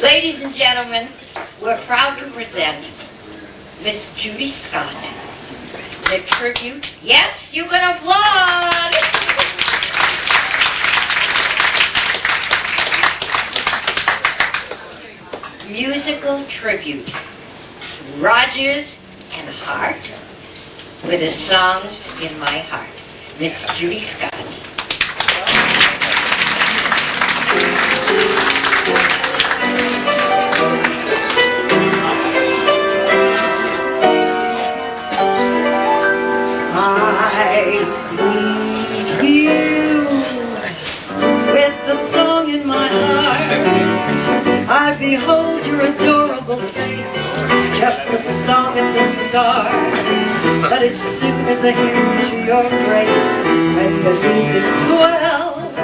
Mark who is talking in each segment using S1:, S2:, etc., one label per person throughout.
S1: Ladies and gentlemen, we're proud to present Miss Judy Scott, the tribute. Yes, you can applaud! Musical tribute to Rogers and Hart with a song in my heart. Miss Judy Scott.
S2: I meet you with the song in my heart. I behold your adorable face, just a song at the start. But as soon as I hear to your grace, when the music swells,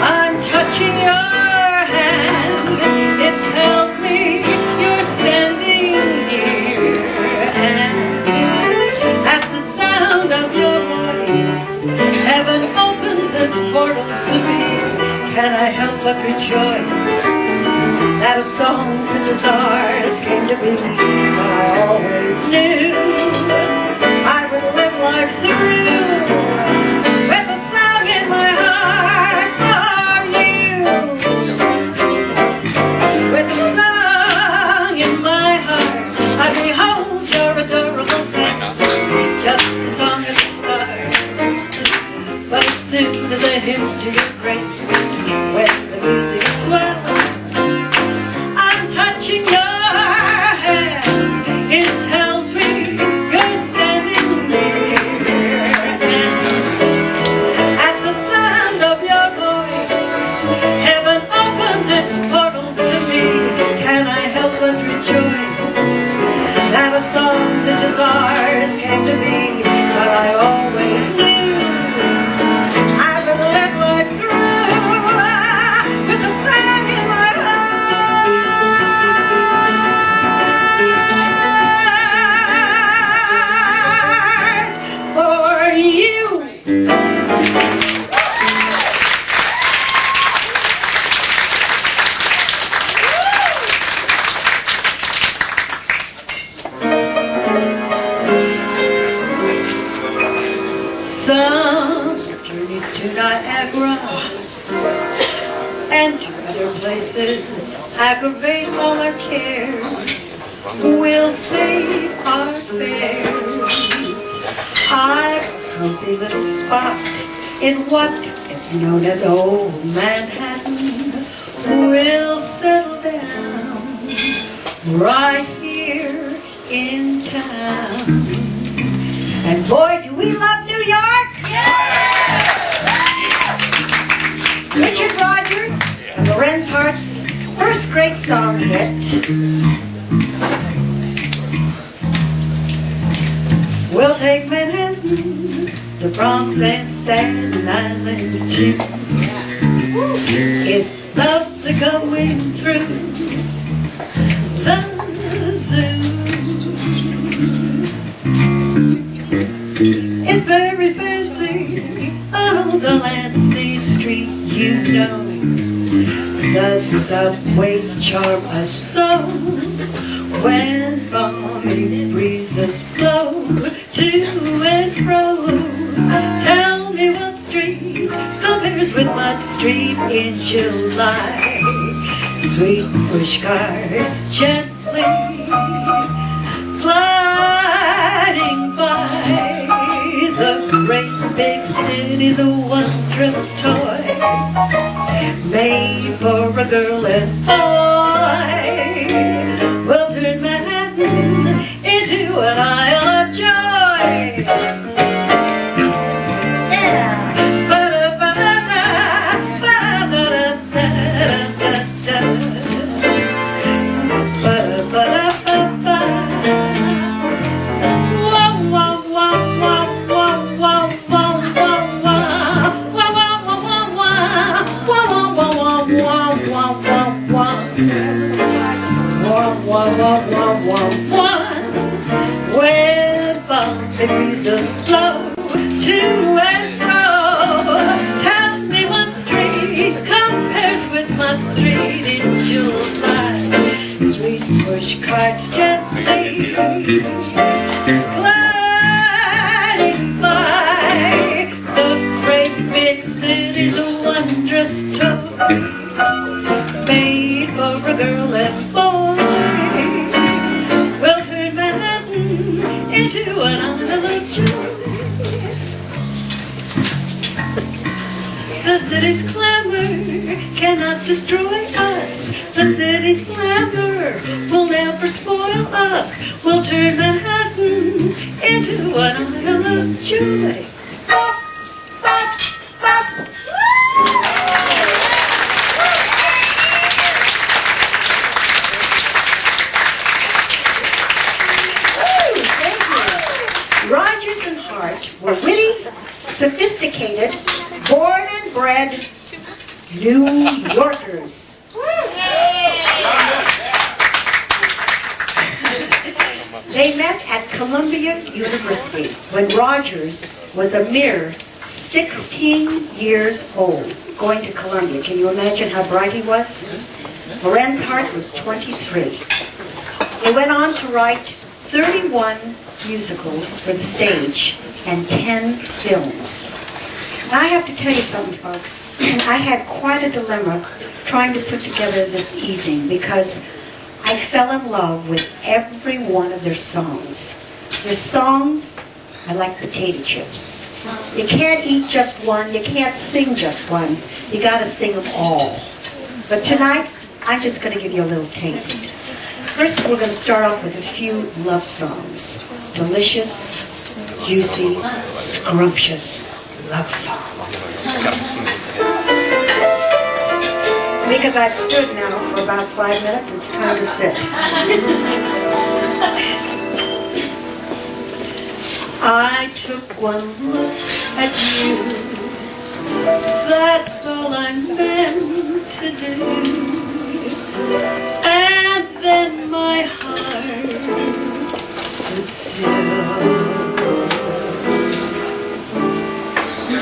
S2: I'm touching your hand. It tells me you're standing here, and at the sound of your voice, heaven opens its portals to me. Can I help but rejoice that a song such as ours came to be? But I always knew I would live life through with a song in my heart for you. With a song in my heart, I behold your adorable face, just a song at the start. But as soon as I hear to your grace, when the music swells, I'm touching your hand. It tells me you're standing near, and at the sound of your voice, heaven opens its portals to me. Can I help but rejoice that a song such as ours came to be? But I always knew I would live life through with a song in my heart for you. Some journeys to Niagara and to other places aggravate all our cares. We'll save our fares. I've a cozy little spot in what is known as Old Manhattan. We'll settle down right here in town. And boy, do we love New York! Richard Rogers and Rogers and Hart's first great song hit. We'll take Manhattan, the Bronx, and Staten Island too. It's lovely going through the zoo. It's very fancy on the Lansing Street, you know. The subways charm us so when balmy breezes blow to and fro. Tell me what street compares with Mud Street in July. Sweet push cars gently gliding by. The great big city's a wondrous toy, made for a girl and boy. We'll turn Manhattan into an isle of joy. Yeah. Where bumpy breezes flow to and fro. Tell me what street compares with my street in July. push carts gently gliding by the great big city's wondrous tour, made for a girl and boy, will turn Manhattan into an isle of joy. The city's clamor cannot destroy us. The city's clamor will never spoil us. We'll turn Manhattan into an isle of joy. Bop, bop, bop. Rogers and Hart were witty, sophisticated, born and bred New Yorkers. They met at Columbia University when Rogers was a mere 16 years old, going to Columbia. Can you imagine how bright he was? Lorenz Hart was 23. They went on to write 31 musicals for the stage and 10 films. Now, I have to tell you something, folks. I had quite a dilemma trying to put together this evening because I fell in love with every one of their songs. Their songs are like potato chips. You can't eat just one, you can't sing just one. You gotta sing them all. But tonight, I'm just gonna give you a little taste. First, we're gonna start off with a few love songs. Delicious, juicy, scrumptious love songs. Because I've stood now for about 5 minutes, it's time to sit. I took one look at you, that's all I meant to do, and then my heart stood still.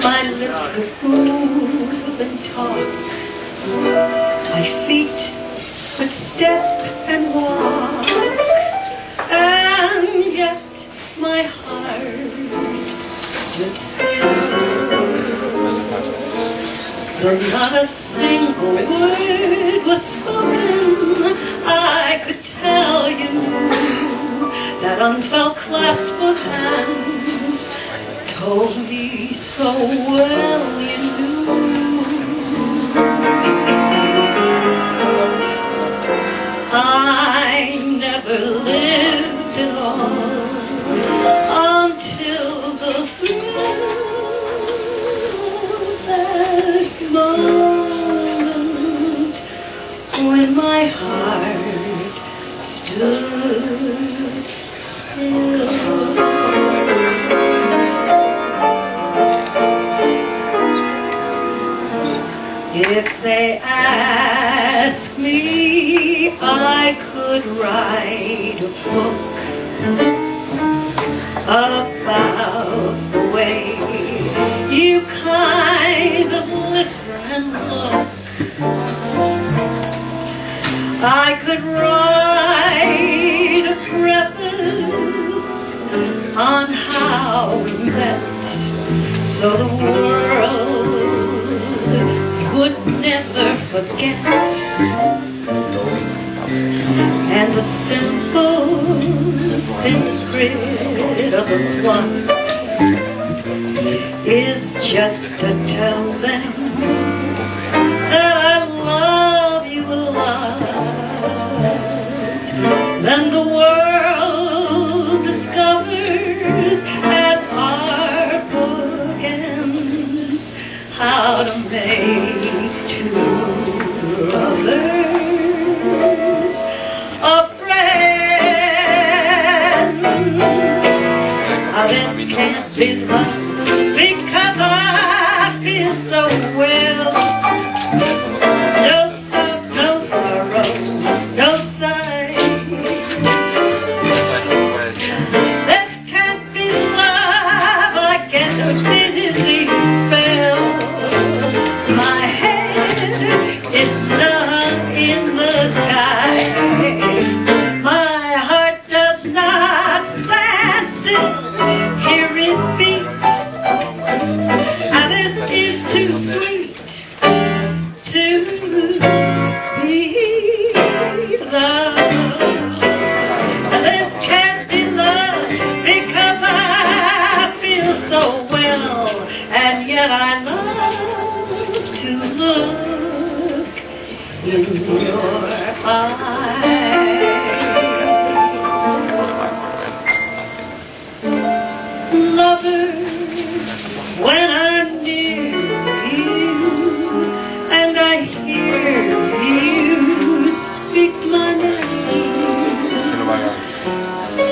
S2: My lips could move and talk, my feet could step and walk, and yet my heart stood still. Though not a single word was spoken, I could tell you that unfelt clasp of hands told me so well you knew. I never lived at all until the thrill of that moment when my heart stood still. If they ask me, I could write a book about the way you kind of listen and look. I could write a preface on how we met, so the world would never forget. And the simple secret of the plot is just to tell them that I love you a lot. Then the world discovers as our book ends how to make two brothers a friend. This can't be love because I feel so well. No sorrow, no sight. This can't be love, I get a dizzy spell. My head is stuck in the sky. My love. This can't be love because I feel so well, and yet I love to look in your eyes. Lover, when I'm near you and I hear you speak my name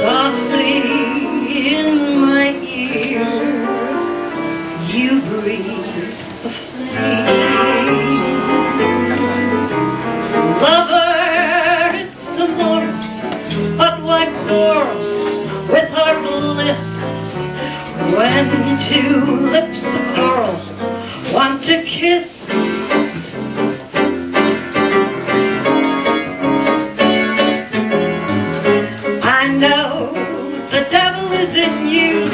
S2: softly in my ear, you breathe a flame. Lover, it's amore, but like coral with our bliss. When two lips of coral want to kiss, I know the devil is in you,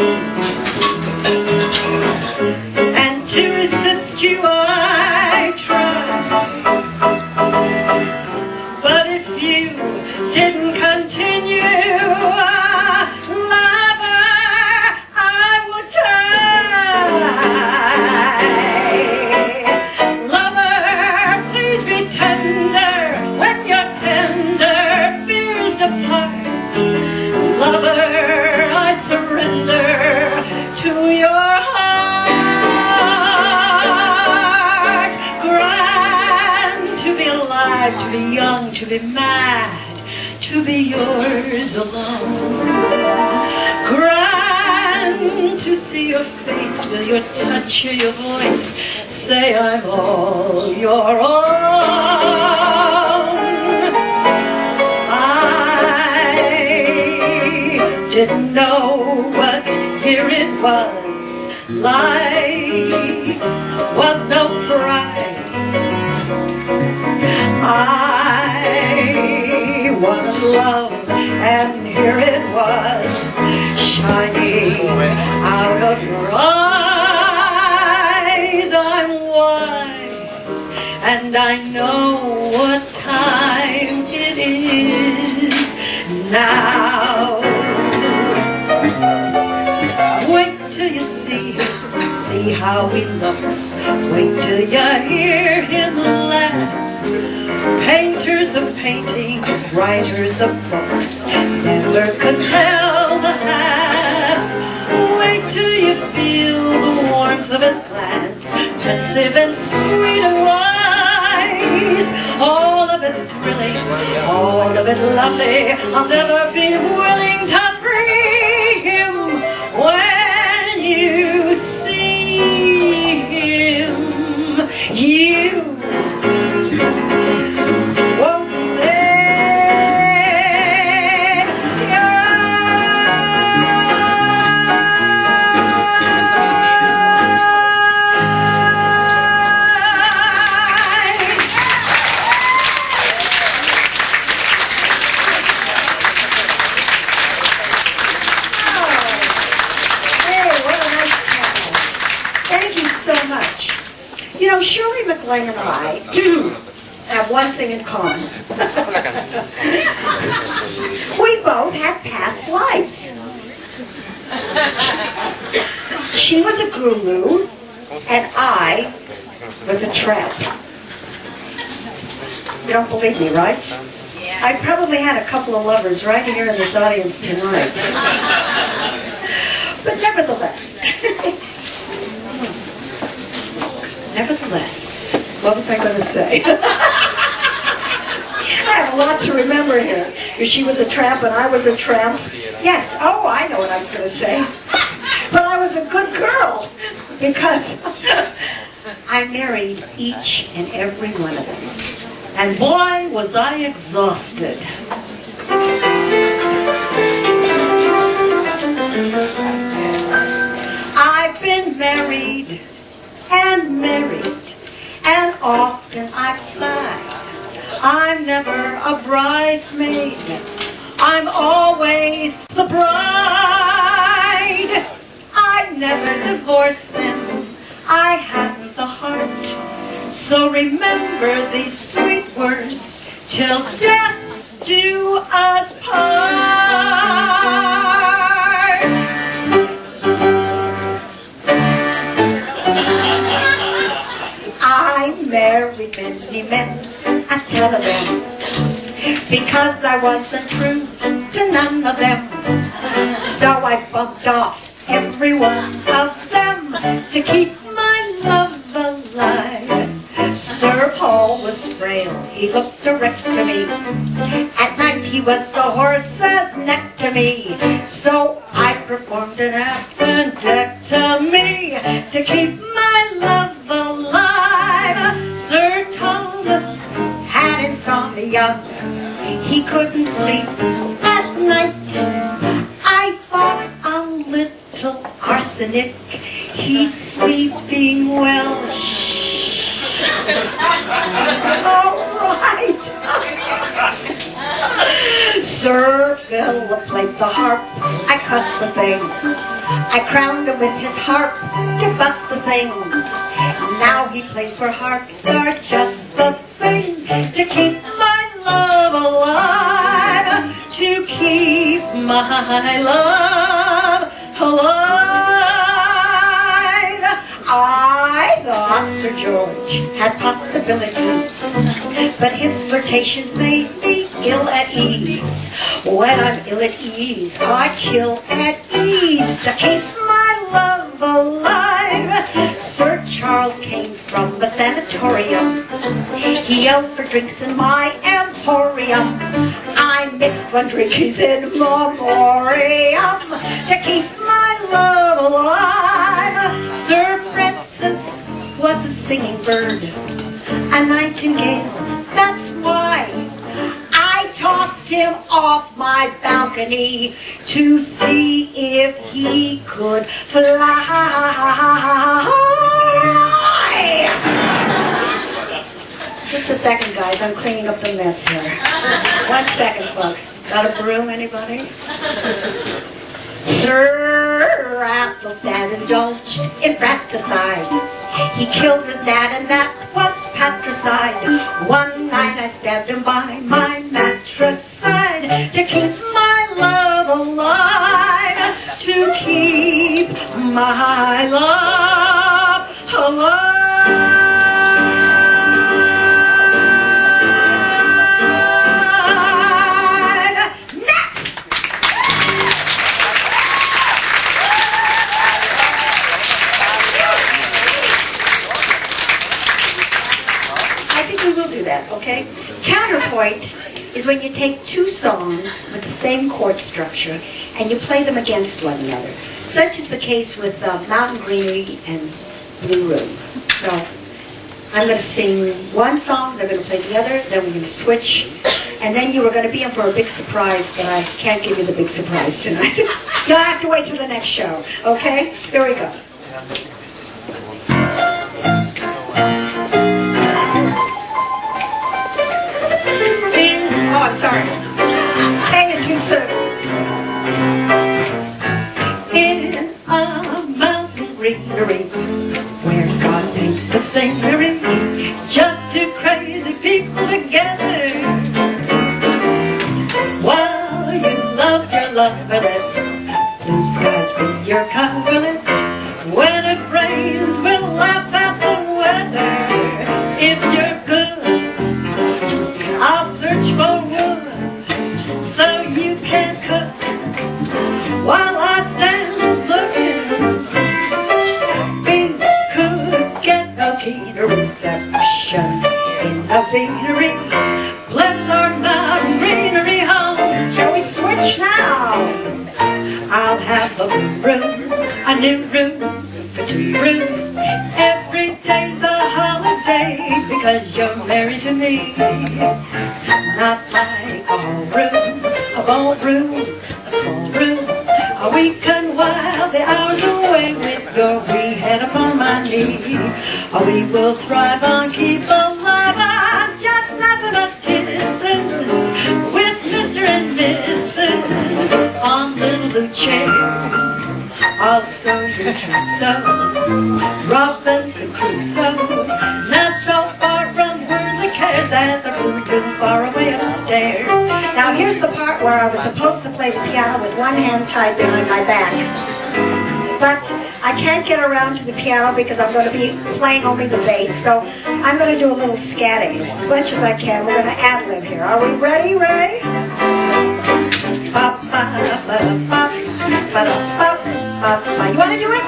S2: and to resist you I try. But if you didn't continue, lover, I surrender to your heart. Grand to be alive, to be young, to be mad, to be yours alone. Grand to see your face, feel your touch, hear your voice, say I'm all your own. Didn't know, but here it was. Life was no pride. I wanted love, and here it was, shining out of your eyes. I'm wise, and I know what time it is now. Wait till you see how he looks. Wait till you hear him laugh. Painters of paintings, writers of books, never could tell the half. Wait till you feel the warmth of his glance, pensive and sweet and wise. All of it thrilling, all of it lovely. I'll never be willing to free him. When you see him, you won't let your You know, Shirley MacLaine and I have one thing in common. We both have past lives. She was a guru, and I was a tramp. You don't believe me, right? I probably had a couple of lovers right here in this audience tonight. But nevertheless, what was I going to say? I have a lot to remember here. Because she was a tramp and I was a tramp. Yes, oh, I know what I was going to say. But I was a good girl. Because I married each and every one of them. And boy, was I exhausted. I've been married and married, and often I've sighed. I'm never a bridesmaid, I'm always the bride. I've never divorced them, I haven't the heart. So remember these sweet words, till death do us part. I married many men, I tell them, because I wasn't true to none of them. So I bumped off every one of them to keep my love alive. Sir Paul was frail, he looked direct to me. At night he was a horse's neck to me. So I performed an appendectomy to keep my love alive. Sir Thomas had insomnia, he couldn't sleep at night. I bought a little arsenic, he's sleeping well. All right. Sir Philip played the harp, I cussed the thing. I crowned him with his harp to bust the thing. Now he plays for harps are just the thing to keep my love alive. To keep my love alive. I thought Sir George had possibilities, but his flirtations made me ill at ease. When I'm ill at ease, I kill at ease to keep my love alive. Sir Charles came from the sanatorium. He yelled for drinks in my emporium. I mixed one drink, he's in memoriam to keep my love alive. Sir Francis was a singing bird, a nightingale, that's why I tossed him off my balcony to see if he could fly. Just a second, guys, I'm cleaning up the mess here. 1 second, folks. Got a broom, anybody? Sir Athelstan indulged in fratricide. He killed his dad, and that was patricide. One night I stabbed him by my mattress side to keep my love alive. To keep my love alive. That, okay? Counterpoint is when you take two songs with the same chord structure and you play them against one another. Such is the case with Mountain Greenery and Blue Room. So I'm going to sing one song, they're going to play the other, then we're going to switch, and then you were going to be in for a big surprise, but I can't give you the big surprise tonight. You'll have to wait till the next show, okay? Here we go. Oh, I'm sorry. Hang it too soon. In a mountain greenery, where God paints the scenery, just two crazy people together. While you love your lovelet, blue skies with your coverlet. When it rains, we'll laugh at the weather. If you're good, I'll search for wood so you can cook while I stand looking. Things could get a keener reception in the beanery. Bless our mountain greenery home. Shall we switch now? I'll have a room, a new room for two rooms. Every day's a holiday because you're married to me. Not like a room, a ballroom, a small room. We can while the hours away with your wee head upon my knee. We will thrive on keep alive on just nothing but kisses with Mr. and Mrs. on little blue chairs. I'll sew your trousseau, Robinson Crusoe. Not so far from worldly cares as a room too far away upstairs.
S3: Now here's the part where I was supposed to play the piano with one hand tied behind my back. But I can't get around to the piano because I'm going to be playing only the bass. So I'm going to do a little scatting as much as I can. We're going to ad-lib here. Are we ready, Ray? You want to do it?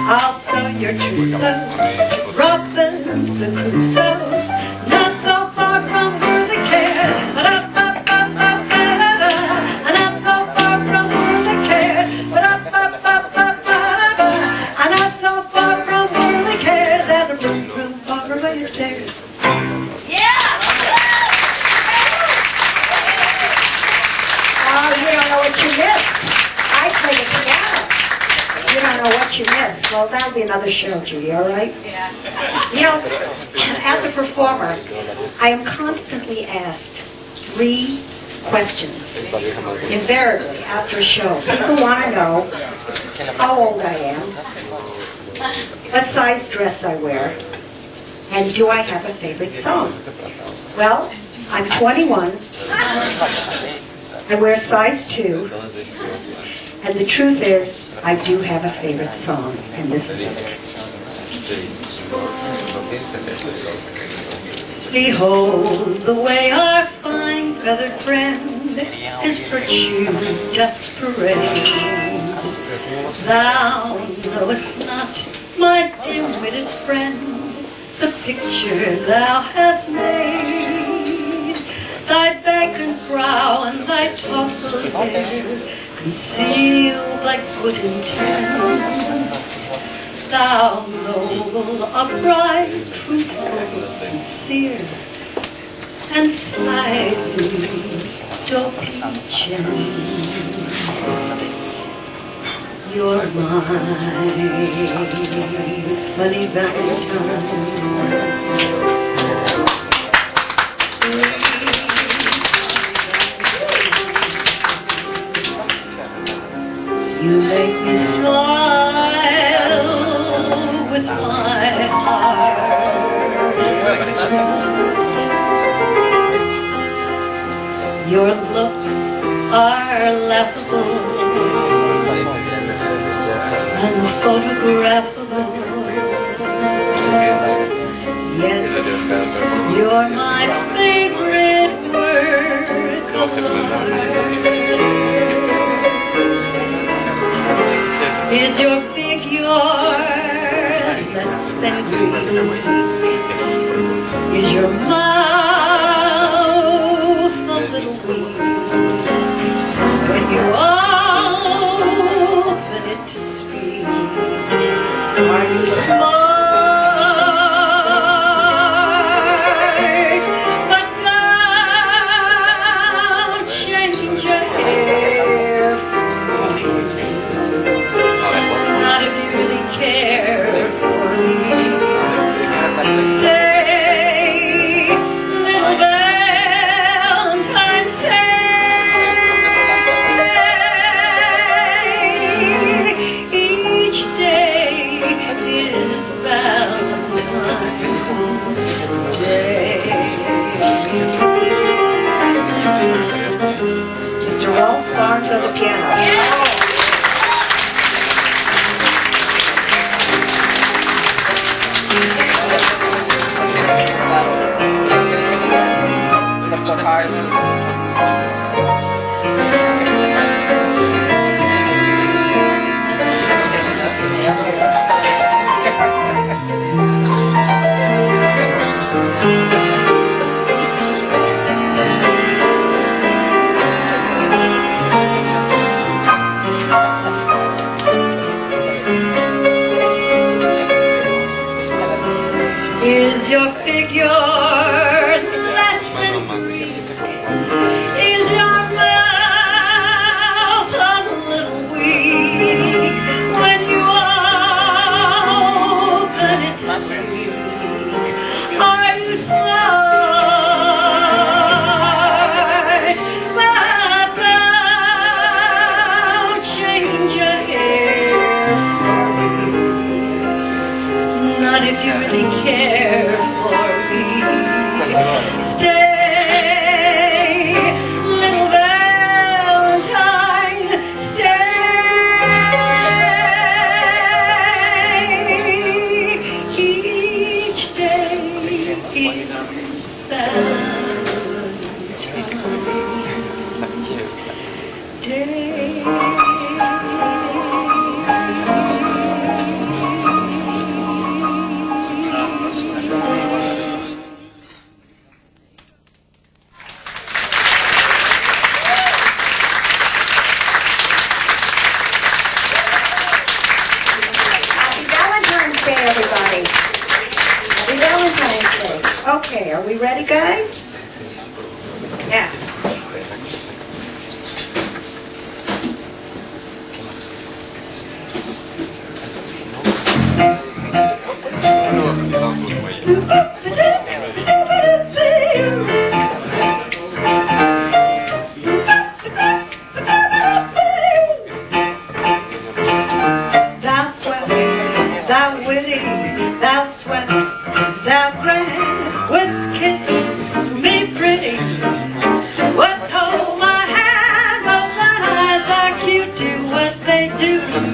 S3: I'll sew your trousseau, Robinson Crusoe, not so far from where the care, not so far from where the care, not so far from where the care, there's a room far away upstairs.
S1: Yeah!
S3: Oh, you don't know what you missed. I play the piano. You don't know what you missed. Well, that'll be another show, Judy, all right?
S1: Yeah.
S3: You know, as a performer, I am constantly asked 3 questions, invariably, after a show. People want to know how old I am, what size dress I wear, and do I have a favorite song? Well, I'm 21. I wear size 2. And the truth is, I do have a favorite song, and this is it. Behold the way our fine feathered friend his virtues does parade. Thou knowest not, my dim-witted friend, the picture thou hast made. Thy vacant brow and thy tousled hair, concealed like good intent. Thou noble, upright, truthful, sincere, and slightly dopey gent. You're my funny Valentine. You make me smile with my heart. Your looks are laughable, unphotographable. Yet you're my favorite work of art. Is your figure less than Greek? Is your mouth a little weak? When you open it to speak, are you smart? But don't change your hair. Not if you really care for me. Stay, little Valentine, stay. Each day is Valentine's Day. Mr. Ralph Barnes on the piano. Is your figure less than Greek? Is your mouth a little weak?
S2: you really care for me. Stay, little Valentine, stay. Each day is Valentine's Day.
S3: Everybody. Happy Valentine's Day. Okay, are we ready, guys? Yeah.
S2: Thou sweat, thou grand, with kisses me pretty. What hold my hand, oh thine eyes are cute to what they do for me.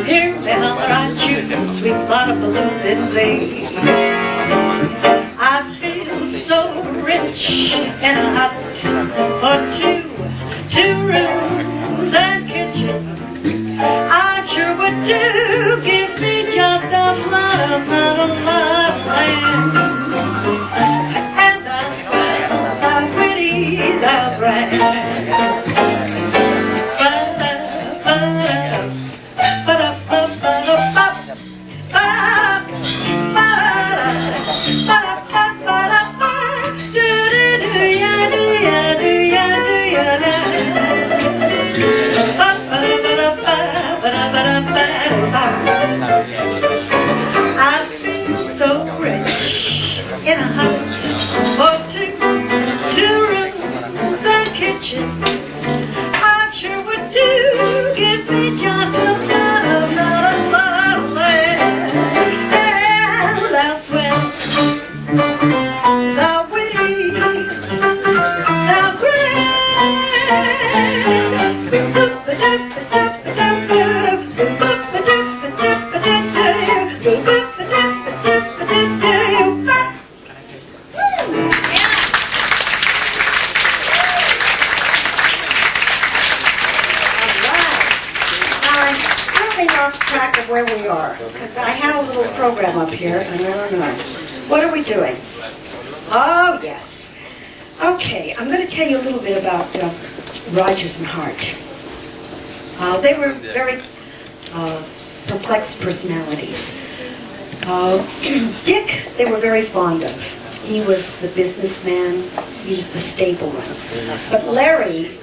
S2: Here, Belle, I choose the sweet lot of blues in thee. I feel so rich in a hut for two rooms and kitchen. I sure would do, give me just a plot of land. And thou pretty, thou bright. I feel so rich in a house for two rooms and kitchen. I sure would do, give me just a lot of land. And thou swell, thou witty, thou
S3: where we are, because I had a little program up here, and I don't know. What are we doing? Oh, yes. Okay, I'm going to tell you a little bit about Rogers and Hart. They were very perplexed personalities. Dick, they were very fond of. He was the businessman, he was the stableman. But Larry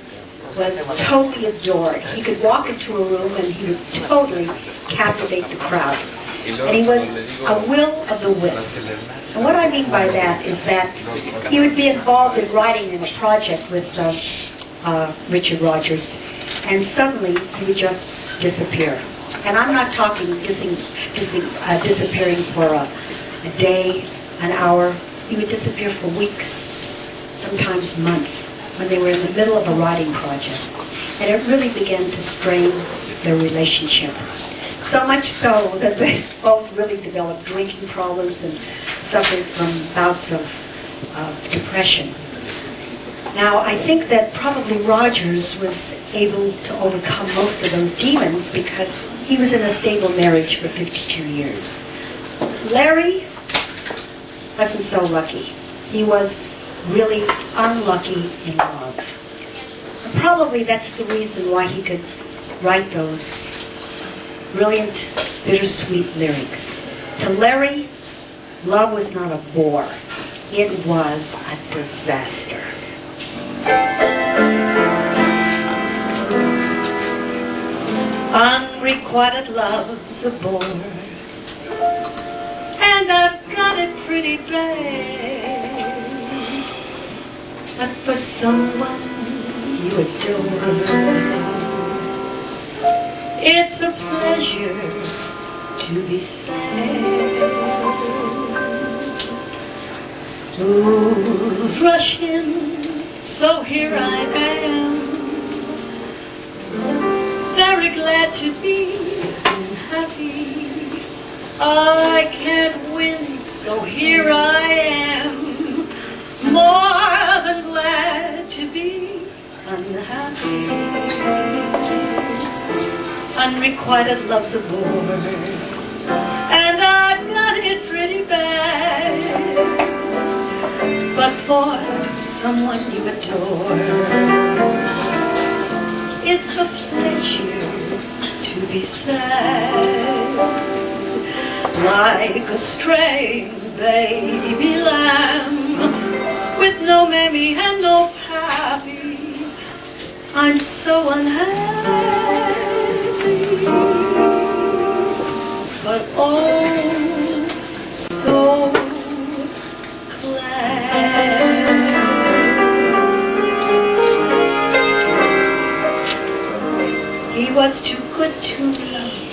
S3: was totally adored. He could walk into a room and he would totally captivate the crowd. And he was a will of the wisp. And what I mean by that is that he would be involved in writing in a project with Richard Rogers, and suddenly he would just disappear. And I'm not talking disappearing for a day, an hour. He would disappear for weeks, sometimes months, when they were in the middle of a writing project. And it really began to strain their relationship. So much so that they both really developed drinking problems and suffered from bouts of depression. Now, I think that probably Rogers was able to overcome most of those demons because he was in a stable marriage for 52 years. Larry wasn't so lucky. He was really unlucky in love. And probably that's the reason why he could write those brilliant, bittersweet lyrics. To Larry, love was not a bore. It was a disaster. Unrequited love's a bore, and I've got it pretty bad. But for someone you adore, it's a pleasure to be sad.
S2: Smooth rushing, so here I am, very glad to be happy. I can't win, so here I am, more than glad to be unhappy. Unrequited love's a bore, and I've got it pretty bad. But for someone you adore, it's a pleasure to be sad. Like a stray baby lamb, with no mammy and no pappy, I'm so unhappy. But oh, so he was too good to me.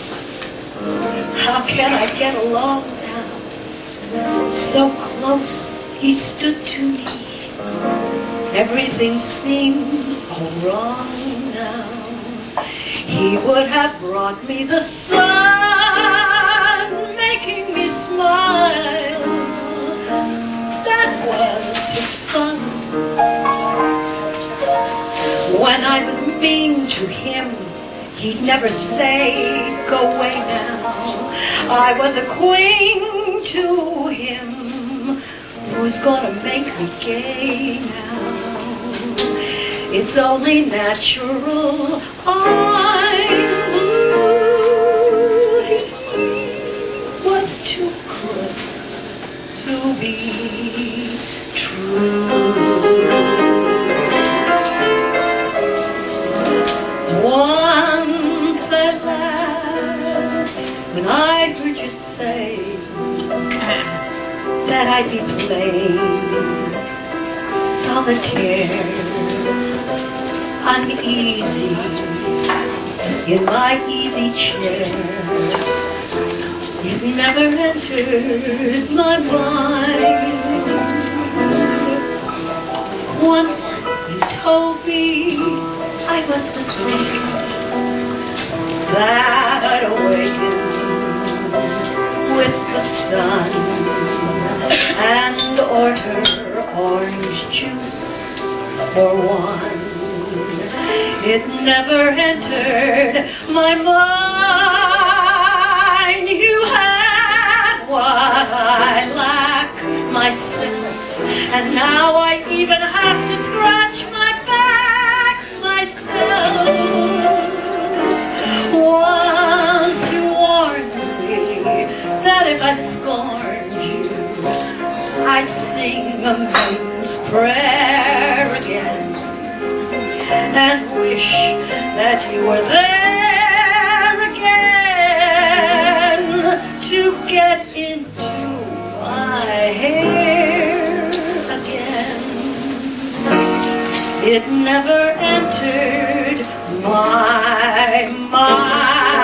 S2: How can I get along now? So close he stood to me. Everything seems all wrong now. He would have brought me the sun, making me smile. That was his fun. When I was mean to him, he'd never say, go away now. I was a queen to him. Who's gonna make me gay now? It's only natural I'm blue. He was too good to be true. Once at last, when I heard you say that I'd be playing solitaire, uneasy in my easy chair, it never entered my mind. Once you told me I was the saint that I'd awaken with the sun and order orange juice for one. It never entered my mind. You had what I lack myself, and now I even have to scratch my back myself. Once you warned me that if I scorned you, I'd sing a maiden's prayer again, and wish that you were there again to get into my hair again. It never entered my mind.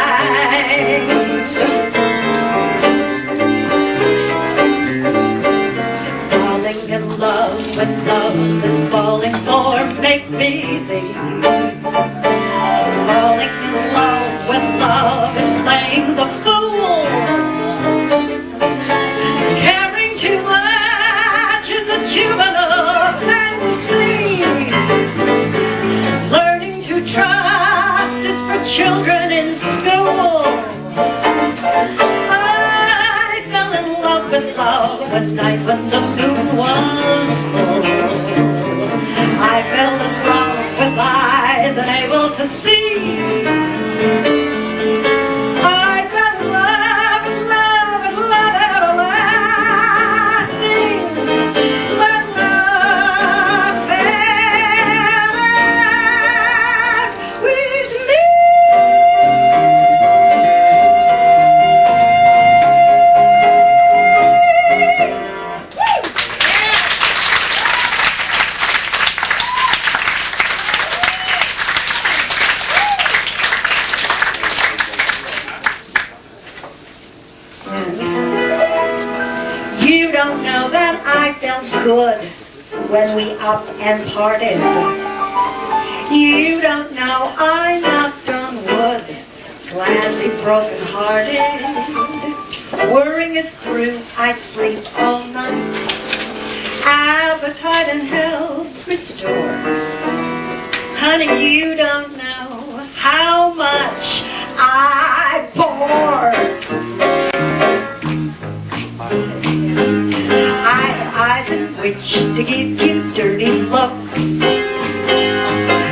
S2: Falling in love when love is falling for make-believe. Falling in love when love is playing the fool. Caring too much is a juvenile fantasy. Learning to trust is for children in school. I fell in love with love one night when the moon was full. I fell in love with eyes unable to see. I fell in love and love and love everlasting. But love fell with me. Woo!
S3: good when we up and parted. You don't know I knocked on wood, gladly broken hearted. Worrying is through, I sleep all night, appetite and health restored. Honey, you don't know how much I bore. I have eyes in which to give you dirty looks.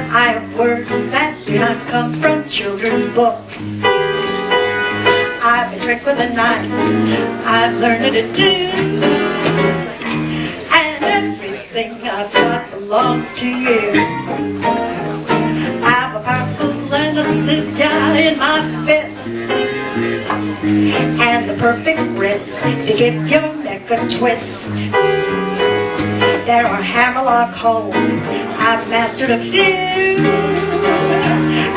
S3: I have words that do not come from children's books. I've been tricked with a knife, I've learned it to do, and everything I've got belongs to you. I've a powerful and a scissor in my fist, and the perfect wrist to give your neck a twist. There are hammerlock holes, I've mastered a few,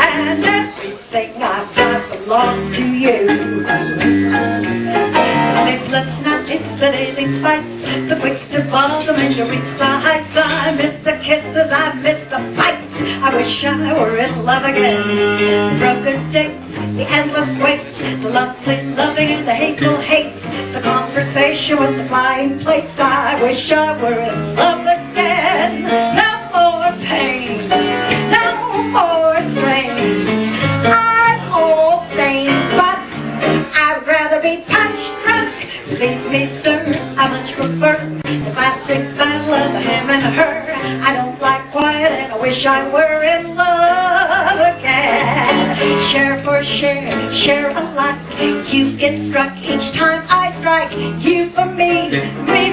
S3: and everything I've got belongs to you. Sleepless nights, the daily fights, the quick to bottom and to reach the heights. I miss the kisses, I miss the fights. I wish I were in love again. Broken dates, the endless waits, the lovely loving and the hateful hates, the conversation with the flying plates. I wish I were in love again. No more pain, no more strain. I'm all sane, but I'd rather be punch drunk. Believe me, sir, I much prefer the classic battle of the him and her. I don't like quiet and I wish I were in love again. Share for share, share alike. You get struck each time I strike. You for me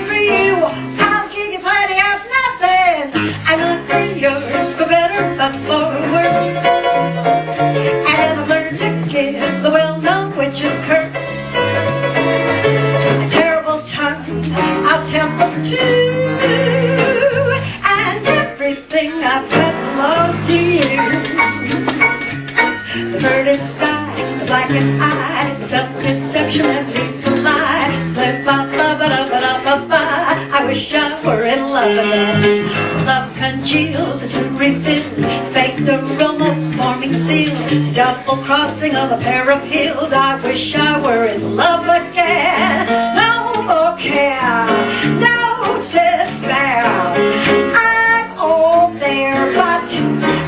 S3: for you. I'll give you plenty of nothing. I'm not for yours, for better but for worse. And I've learned to give the well-known witch's curse. A terrible tongue, I'll temper too, and everything I've got belongs to you. The bird is sky, the black and eye, self-deception and legal lie. I wish I were in love again. Love congeals into refill, faked aroma forming seal, double crossing of a pair of heels. I wish I were in love again. No more care, no despair. I'm all there, but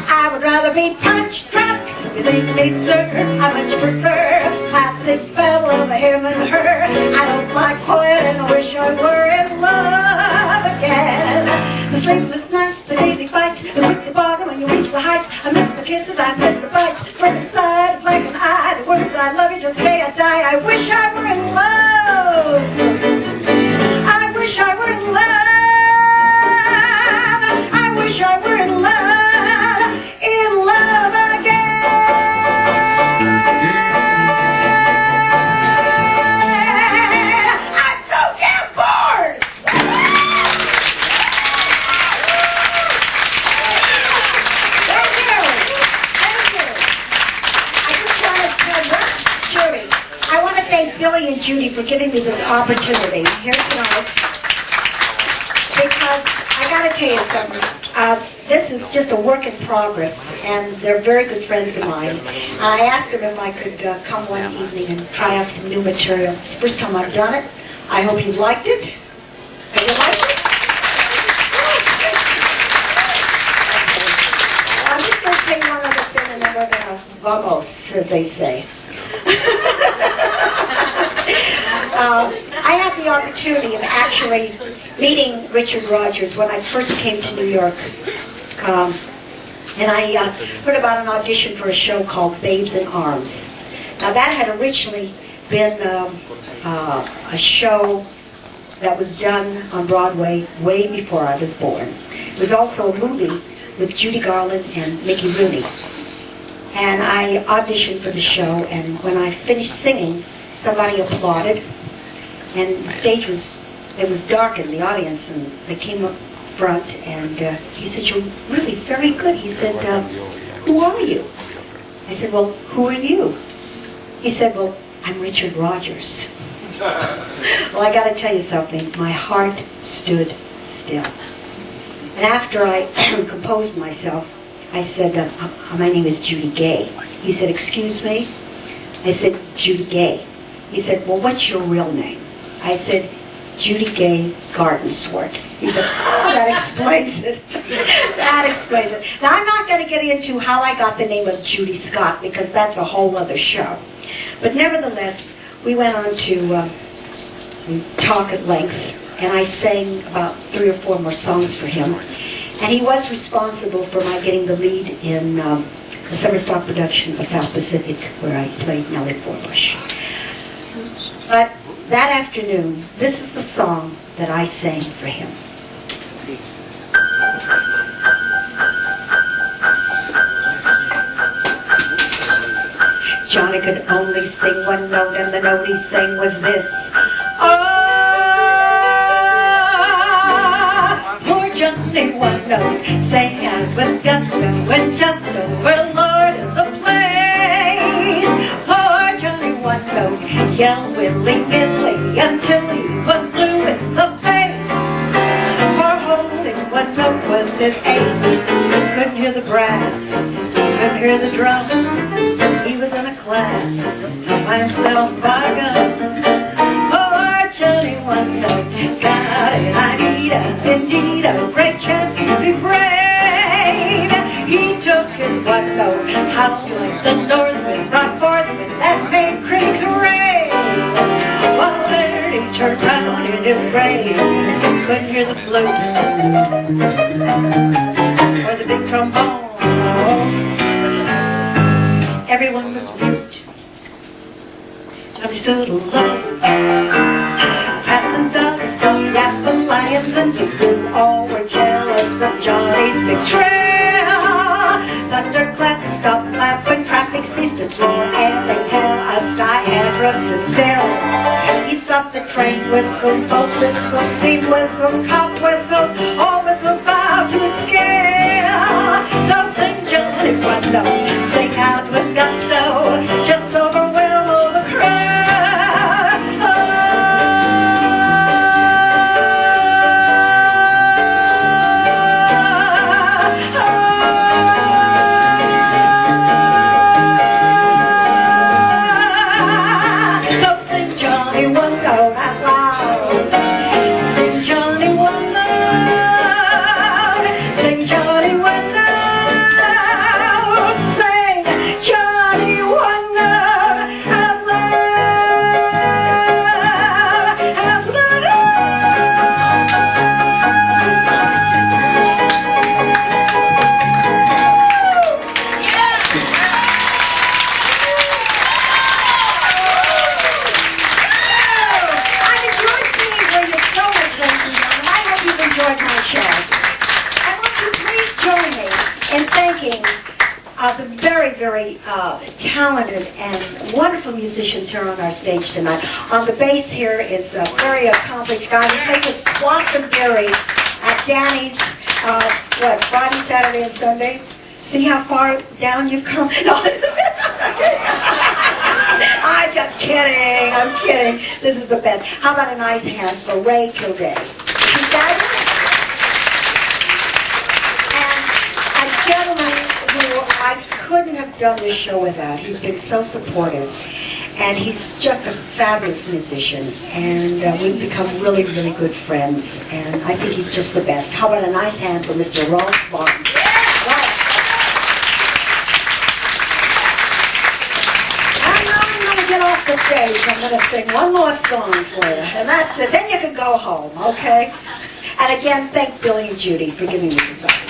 S3: I would rather be punch drunk. Believe me, sir, I much prefer classic battle of him and her. I don't like quiet and I wish I were in love again. The sleepless nights, the daily fights, the quick to bottom when you reach the heights. I miss the kisses, I miss the bites, first side, blank and eye, the words I love you till the day I die. I wish I were in love. I wish I were in love. I wish I were in love again. I'm so damn bored. Thank you. I want to thank Billy and Judy for giving me this opportunity here tonight, because I got to tell you something. This is just a work in progress, and they're very good friends of mine. I asked them if I could come one evening and try out some new material. It's the first time I've done it. I hope you've liked it. Have you liked it? I'm just going to say one other thing, and then we're going to vamos, as they say. I had the opportunity of actually meeting Richard Rogers when I first came to New York. And I heard about an audition for a show called Babes in Arms. Now that had originally been a show that was done on Broadway way before I was born. It was also a movie with Judy Garland and Mickey Rooney. And I auditioned for the show, and when I finished singing, somebody applauded, and the stage was dark in the audience, and they came up front, and he said, "You're really very good." He said, "Who are you?" I said, "Well, who are you?" He said, "Well, I'm Richard Rogers." Well, I got to tell you something. My heart stood still. And after I composed myself, I said, my name is Judy Gay. He said, excuse me? I said, Judy Gay. He said, well, what's your real name? I said, Judy Gay Garden Swartz. He said, oh, that explains it. That explains it. Now, I'm not going to get into how I got the name of Judy Scott, because that's a whole other show. But nevertheless, we went on to talk at length, and I sang about 3 or 4 more songs for him. And he was responsible for my getting the lead in the summer stock production of South Pacific, where I played Nellie Forbush. But that afternoon, this is the song that I sang for him. Johnny could only sing one note, and the note he sang was this. Poor Johnny, one note, sang out with gusto, when just over Lord of the place. Poor Johnny, one note, yelled willy-nilly until he was blue in the face. For holding one note was his ace. Couldn't hear the brass, couldn't hear the drums. He was in a class by himself, by gun. Poor Johnny, one note, got it, I need indeed a great chance to be brave. He took his one note, howled like the north wind, brought forth winds that made critics rave. While there he turned round in his grave, couldn't hear the flute or the big trombone. Everyone was mute. Johnny stood alone. Cats and ducks, yaps and lions and geese all were jealous of Johnny's big trail. Thunderclaps stopped clapping, traffic ceased its roar, and they tell us Diana stood still. He stopped the train whistle, boat whistle, steam whistle, cop whistle, all whistles bow to his scale. So sing Johnny's one note, sing out with gusto, just overwhelm all the crowd. So sing Johnny one note out loud. Sing Johnny one note. Sing Johnny one note. Sing Johnny one note out loud. Out loud. I've enjoyed seeing where you're so much, ladies and gentlemen. I hope you've enjoyed my show. And would you please join me in thanking the very, very talented and wonderful musicians here on our stage tonight. On the bass here is a very accomplished guy who plays with Blossom Dairy at Danny's, Friday, Saturday, and Sunday. See how far down you've come? No. I'm just kidding. I'm kidding. This is the best. How about a nice hand for Ray Kilday? You guys? And a gentleman who I couldn't have done this show without. He's been so supportive. And he's just a fabulous musician. And we've become really, really good friends. And I think he's just the best. How about a nice hand for Mr. Ross Barnes? Get off the stage. I'm going to sing one more song for you, and that's it. Then you can go home, okay? And again, thank Billy and Judy for giving me this opportunity.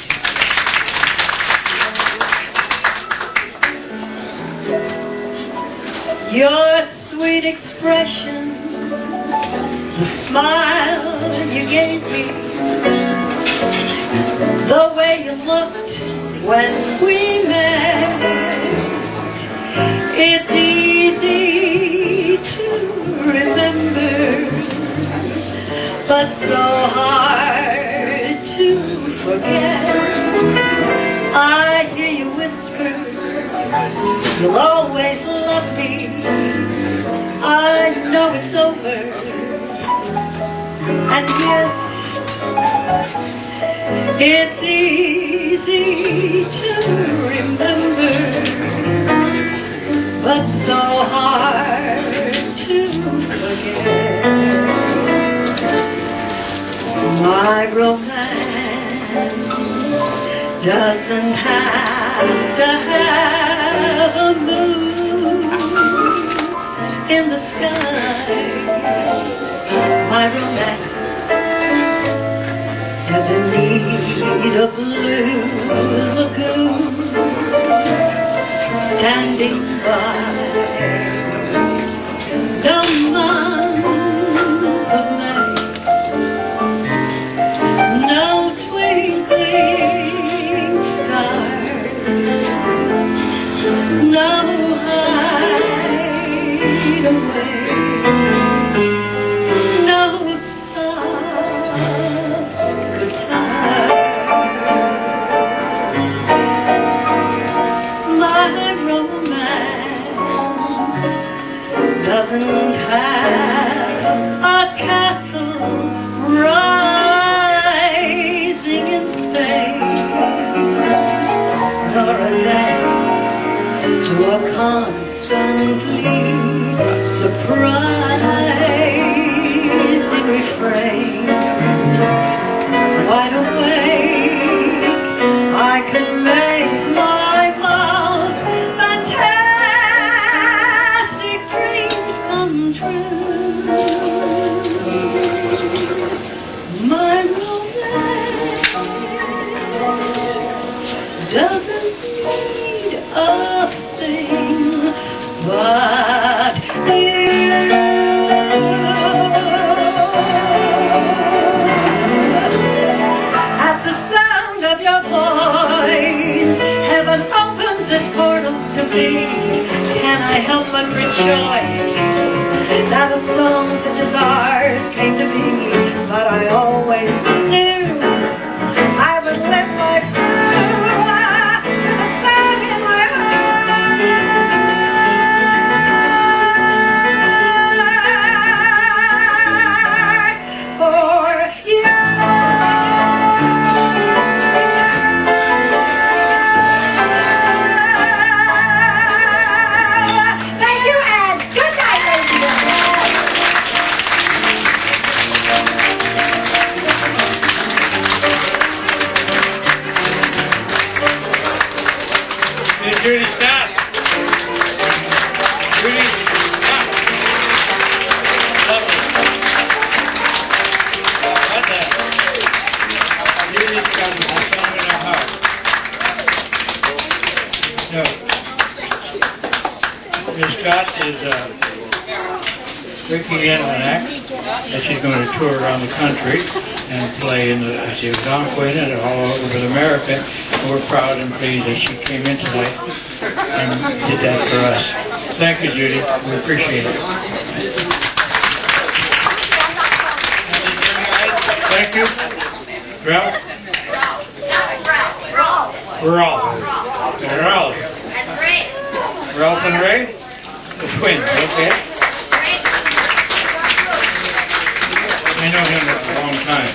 S3: Your sweet expression, the smile you gave me, the way you looked when we met, it's easy to remember, but so hard to forget. I hear you whisper, you'll always love me. I know it's over, and yet
S2: It's easy to remember, but so hard to forget. My romance doesn't have to have a moon in the sky. My romance is in need of blue lagoon, standing by the month of May. No twinkling stars, no hideaway, no doesn't have a castle rising in Spain, nor a dance to a constantly surprising refrain. Wide awake, I can make my most fantastic dreams come true. My romance doesn't need a thing but you. At the sound of your voice, heaven opens its portals to me. Can I help but rejoice that a song such as ours came to be? But I always knew I would live life through with a song in my heart for you.
S3: Thank you, and good night, ladies and gentlemen.
S4: Miss Judy Scott. Judy Scott. Lovely. What the? Judy Scott, my song in our heart. No. Miss Scott is working in an act that she's going to tour around the country and play in the Algonquin and all over America. And we're proud and pleased that she came in tonight and did that for us. Thank you, Judy. We appreciate it. Thank you. Ralph? Ralph. Ralph and Ray? The twins, okay. I know him for a long time.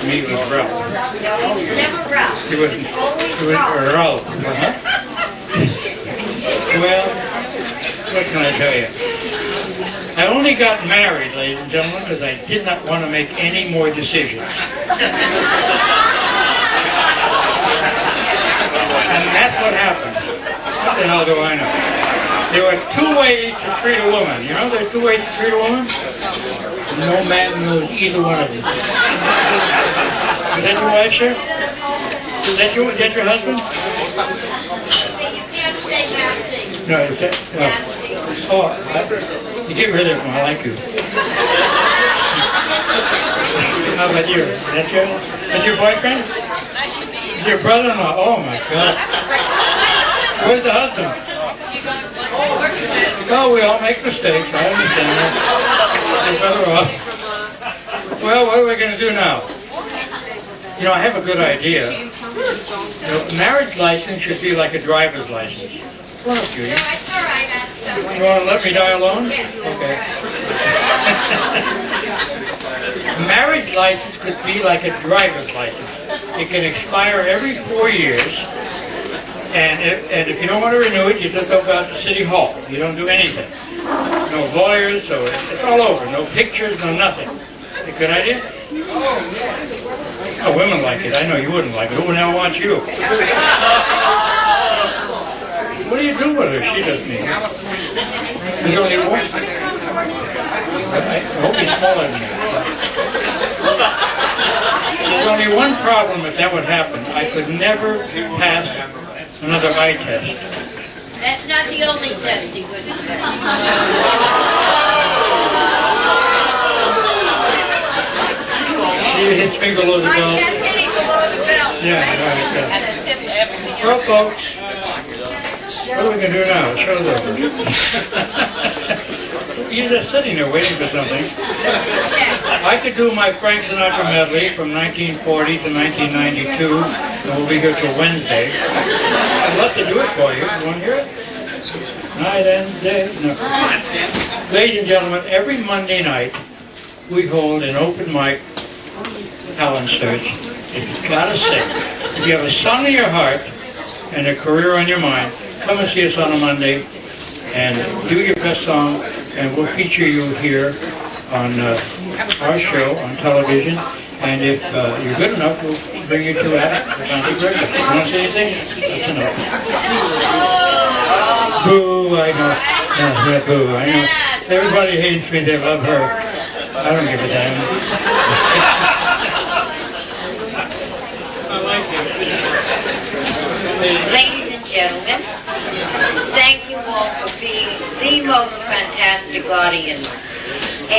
S4: Me was Ralph.
S1: No, he was never Ralph.
S4: He was Ralph. Well, what can I tell you? I only got married, ladies and gentlemen, because I did not want to make any more decisions. And that's what happened. What the hell do I know? There were two ways to treat a woman. You know there are two ways to treat a woman? No man knows either one of them. Is that your wife, sir? Is that your husband?
S1: You can't say bad things.
S4: No, is that? Oh, you get rid of him. I like you. How about you? That's your boyfriend? Your brother-in-law? Oh my God. Where's the husband? Oh, we all make mistakes. I understand that. Well, what are we going to do now? You know, I have a good idea. You know, marriage license should be like a driver's license. Well, Judy.
S1: No, it's all right.
S4: You want to let me die alone? Okay. Marriage license could be like a driver's license. It can expire every 4 years. And if you don't want to renew it, you just go out to City Hall. You don't do anything. No lawyers, so it's all over. No pictures, no nothing. A good idea? Oh, women like it. I know you wouldn't like it. Who the hell wants you? What do you do with her? She doesn't need it. There's only one. I hope he's smaller than that. There's only one problem if that would happen. I could never pass another eye test.
S1: That's not the only test you could do.
S4: She hits me below the belt.
S1: That's hitting below the belt.
S4: Yeah, right. Well, folks, what are we going to do now? The show's over. You're just sitting there waiting for something. I could do my Frank Sinatra medley from 1940 to 1992, and we'll be here till Wednesday. I'd love to do it for you. You want to hear it? Night and day. No. Ladies and gentlemen, every Monday night we hold an open mic talent search. If you've got to sing, if you have a song in your heart and a career on your mind, come and see us on a Monday and do your best song, and we'll feature you here on our show on television. And if you're good enough, we'll bring you to that. You want to say anything? That's enough. Boo, I know. Yeah, boo, I know. Everybody hates me, they love her. I don't give a damn. I like it.
S1: Ladies and gentlemen, thank you all for being the most fantastic audience